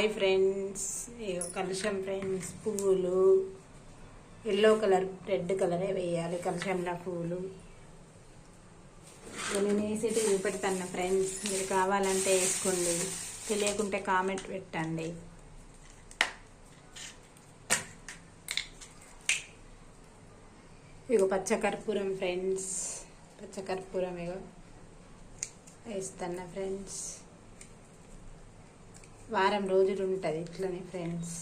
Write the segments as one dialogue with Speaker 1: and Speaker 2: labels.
Speaker 1: Hi friends, కలుషం friends. పువ్వులు yellow colour, red కలరే వేయాలి కలుషంలో పువ్వులు. నేను వేసేటి చూపెడతాను ఫ్రెండ్స్, మీరు కావాలంటే వేసుకోండి, తెలియకుంటే కామెంట్ పెట్టండి. ఇగో పచ్చకర్పూరం ఫ్రెండ్స్, పచ్చకర్పూరం ఇగో వేస్తున్నా ఫ్రెండ్స్. వారం రోజులు ఉంటుంది ఇట్లనే ఫ్రెండ్స్.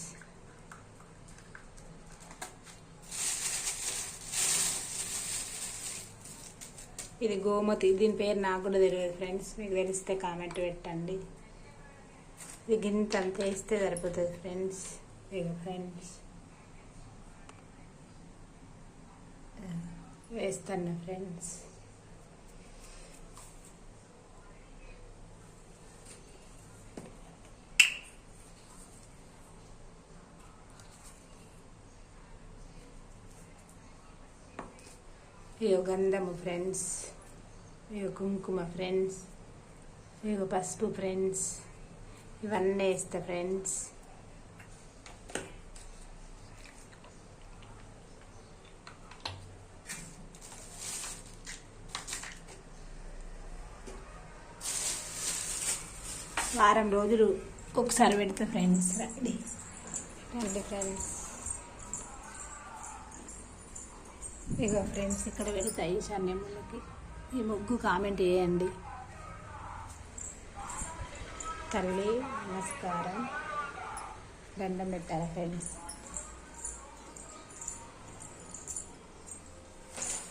Speaker 1: ఇది గోమతి, దీని పేరు నాకు కూడా తెలియదు ఫ్రెండ్స్, మీకు తెలిస్తే కామెంట్ పెట్టండి. ఇది గింత అంత వేస్తే సరిపోతుంది ఫ్రెండ్స్. ఇక ఫ్రెండ్స్ వేస్తాను ఫ్రెండ్స్. ఇగో గంధము ఫ్రెండ్స్, ఇగో కుంకుమ ఫ్రెండ్స్, ఇగో పసుపు ఫ్రెండ్స్, ఇవన్నీ వేస్తా ఫ్రెండ్స్. వారం రోజులు ఒకసారి పెడతా ఫ్రెండ్స్. రండి రండి ఫ్రెండ్స్. ఇక ఫ్రెండ్స్ ఇక్కడ పెడతా ఈశాన్యములకి. ఈ ముగ్గు కామెంట్ చేయండి. తల్లి నమస్కారం, దండం పెట్టాలి ఫ్రెండ్స్.